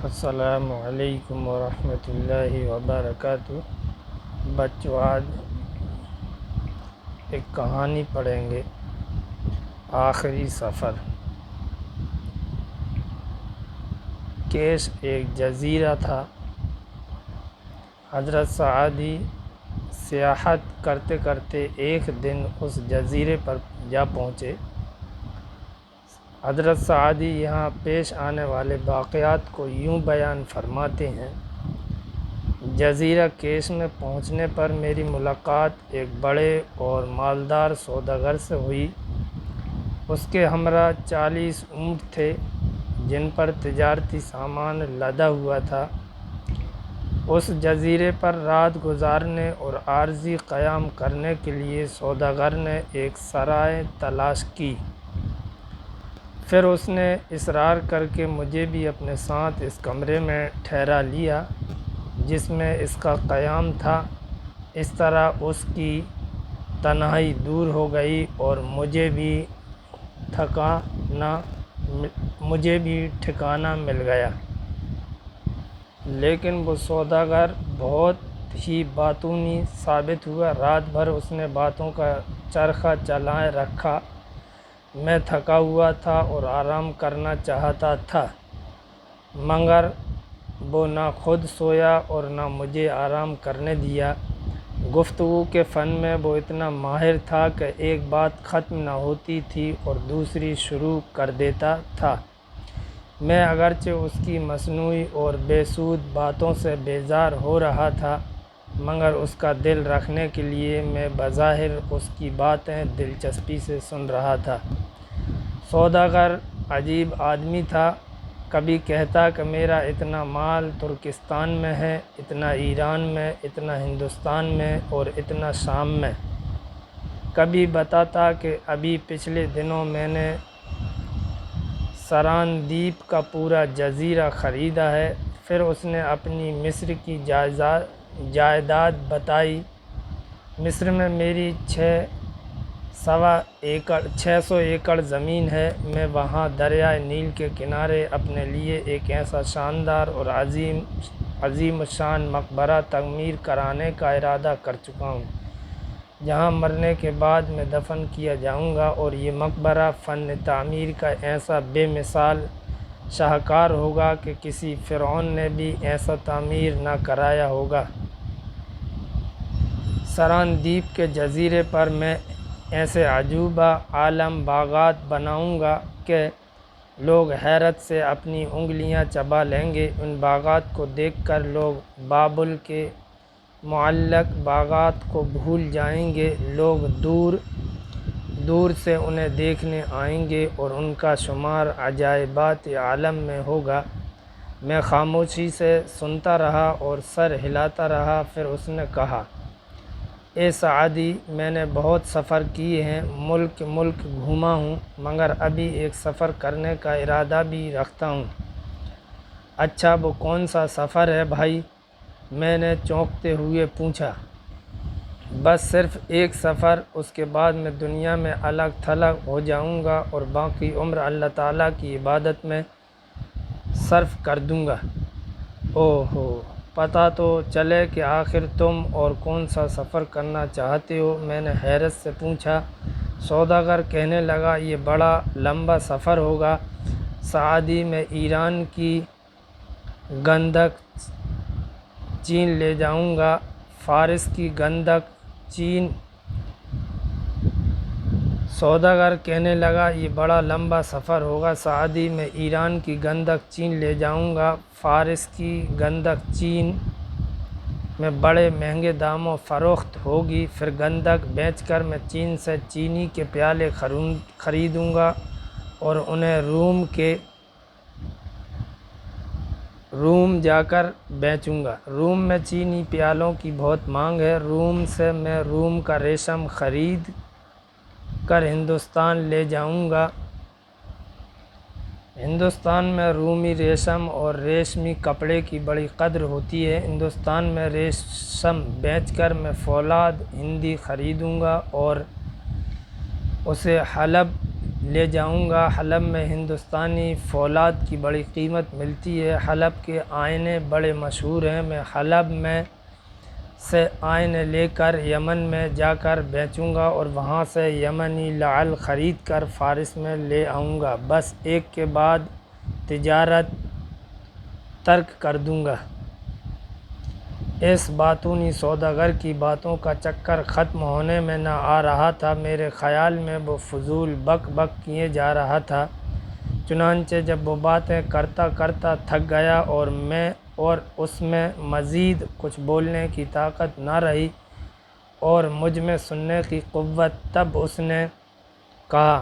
السلام علیکم ورحمۃ اللہ وبرکاتہ۔ بچوں، آج ایک کہانی پڑھیں گے، آخری سفر۔ کیش ایک جزیرہ تھا۔ حضرت سعدی سیاحت کرتے کرتے ایک دن اس جزیرے پر جا پہنچے۔ حضرت سعدی یہاں پیش آنے والے واقعات کو یوں بیان فرماتے ہیں: جزیرہ کیش میں پہنچنے پر میری ملاقات ایک بڑے اور مالدار سوداگر سے ہوئی۔ اس کے ہمراہ 40 اونٹ تھے جن پر تجارتی سامان لدا ہوا تھا۔ اس جزیرے پر رات گزارنے اور عارضی قیام کرنے کے لیے سوداگر نے ایک سرائے تلاش کی۔ پھر اس نے اصرار کر کے مجھے بھی اپنے ساتھ اس کمرے میں ٹھہرا لیا جس میں اس کا قیام تھا۔ اس طرح اس کی تنہائی دور ہو گئی اور مجھے بھی ٹھکانہ مل گیا۔ لیکن وہ سوداگر بہت ہی باتونی ثابت ہوا۔ رات بھر اس نے باتوں کا چرخہ چلائے رکھا۔ میں تھکا ہوا تھا اور آرام کرنا چاہتا تھا، مگر وہ نہ خود سویا اور نہ مجھے آرام کرنے دیا۔ گفتگو کے فن میں وہ اتنا ماہر تھا کہ ایک بات ختم نہ ہوتی تھی اور دوسری شروع کر دیتا تھا۔ میں اگرچہ اس کی مصنوعی اور بے سود باتوں سے بیزار ہو رہا تھا، مگر اس کا دل رکھنے کے لیے میں بظاہر اس کی باتیں دلچسپی سے سن رہا تھا۔ سوداگر عجیب آدمی تھا۔ کبھی کہتا کہ میرا اتنا مال ترکستان میں ہے، اتنا ایران میں، اتنا ہندوستان میں اور اتنا شام میں۔ کبھی بتاتا کہ ابھی پچھلے دنوں میں نے سراندیپ کا پورا جزیرہ خریدا ہے۔ پھر اس نے اپنی مصر کی جائیداد بتائی۔ مصر میں میری 600 ایکڑ زمین ہے۔ میں وہاں دریائے نیل کے کنارے اپنے لیے ایک ایسا شاندار اور عظیم الشان مقبرہ تعمیر کرانے کا ارادہ کر چکا ہوں جہاں مرنے کے بعد میں دفن کیا جاؤں گا، اور یہ مقبرہ فن تعمیر کا ایسا بے مثال شاہکار ہوگا کہ کسی فرعون نے بھی ایسا تعمیر نہ کرایا ہوگا۔ سراندیپ کے جزیرے پر میں ایسے عجوبہ عالم باغات بناؤں گا کہ لوگ حیرت سے اپنی انگلیاں چبا لیں گے۔ ان باغات کو دیکھ کر لوگ بابل کے معلق باغات کو بھول جائیں گے۔ لوگ دور دور سے انہیں دیکھنے آئیں گے اور ان کا شمار عجائبات عالم میں ہوگا۔ میں خاموشی سے سنتا رہا اور سر ہلاتا رہا۔ پھر اس نے کہا: اے سعدی، میں نے بہت سفر کیے ہیں، ملک گھوما ہوں، مگر ابھی ایک سفر کرنے کا ارادہ بھی رکھتا ہوں۔ اچھا، وہ کون سا سفر ہے بھائی؟ میں نے چونکتے ہوئے پوچھا۔ بس صرف ایک سفر، اس کے بعد میں دنیا میں الگ تھلگ ہو جاؤں گا اور باقی عمر اللہ تعالیٰ کی عبادت میں صرف کر دوں گا۔ اوہو، پتہ تو چلے کہ آخر تم اور کون سا سفر کرنا چاہتے ہو؟ میں نے حیرت سے پوچھا۔ سوداگر کہنے لگا: یہ بڑا لمبا سفر ہوگا سعدی۔ میں ایران کی گندھک چین لے جاؤں گا، فارس کی گندھک چین۔ سوداگر کہنے لگا: یہ بڑا لمبا سفر ہوگا سعدی۔ میں ایران کی گندھک چین لے جاؤں گا، فارس کی گندھک چین میں بڑے مہنگے داموں فروخت ہوگی۔ پھر گندھک بیچ کر میں چین سے چینی کے پیالے خریدوں گا اور انہیں روم جا کر بیچوں گا۔ روم میں چینی پیالوں کی بہت مانگ ہے۔ روم سے میں روم کا ریشم خرید کر ہندوستان لے جاؤں گا۔ ہندوستان میں رومی ریشم اور ریشمی کپڑے کی بڑی قدر ہوتی ہے۔ ہندوستان میں ریشم بیچ کر میں فولاد ہندی خریدوں گا اور اسے حلب لے جاؤں گا۔ حلب میں ہندوستانی فولاد کی بڑی قیمت ملتی ہے۔ حلب کے آئینے بڑے مشہور ہیں۔ میں حلب میں سے آئینے لے کر یمن میں جا کر بیچوں گا اور وہاں سے یمنی لعل خرید کر فارس میں لے آؤں گا۔ بس ایک کے بعد تجارت ترک کر دوں گا۔ اس باتونی سوداگر کی باتوں کا چکر ختم ہونے میں نہ آ رہا تھا۔ میرے خیال میں وہ فضول بک بک کیے جا رہا تھا۔ چنانچہ جب وہ باتیں کرتا کرتا تھک گیا اور اس میں مزید کچھ بولنے کی طاقت نہ رہی اور مجھ میں سننے کی قوت، تب اس نے کہا،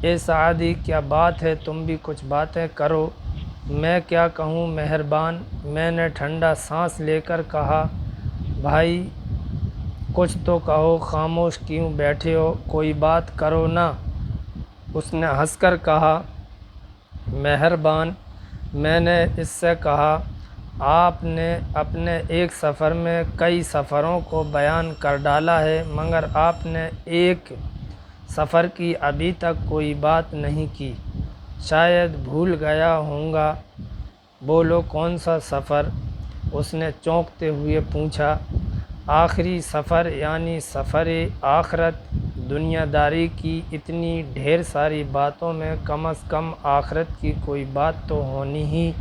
اے سعدی کیا بات ہے، تم بھی کچھ باتیں کرو۔ میں کیا کہوں مہربان، میں نے ٹھنڈا سانس لے کر کہا، بھائی کچھ تو کہو، خاموش کیوں بیٹھے ہو، کوئی بات کرو نا۔ اس نے ہنس کر کہا، مہربان، میں نے اس سے کہا، آپ نے اپنے ایک سفر میں کئی سفروں کو بیان کر ڈالا ہے، مگر آپ نے ایک سفر کی ابھی تک کوئی بات نہیں کی، شاید بھول گیا ہوں گا۔ بولو کون سا سفر؟ اس نے چونکتے ہوئے پوچھا۔ آخری سفر، یعنی سفر آخرت۔ دنیا داری کی اتنی ڈھیر ساری باتوں میں کم از کم آخرت کی کوئی بات تو ہونی ہی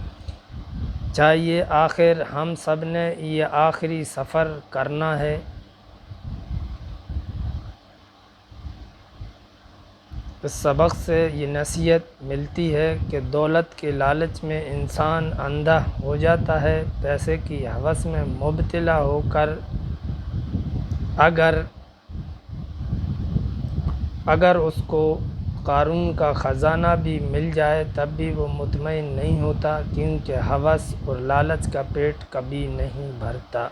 چاہیے، آخر ہم سب نے یہ آخری سفر کرنا ہے۔ اس سبق سے یہ نصیحت ملتی ہے کہ دولت کے لالچ میں انسان اندھا ہو جاتا ہے۔ پیسے کی ہوس میں مبتلا ہو کر اگر اس کو قارون کا خزانہ بھی مل جائے تب بھی وہ مطمئن نہیں ہوتا، کیونکہ ہوس اور لالچ کا پیٹ کبھی نہیں بھرتا۔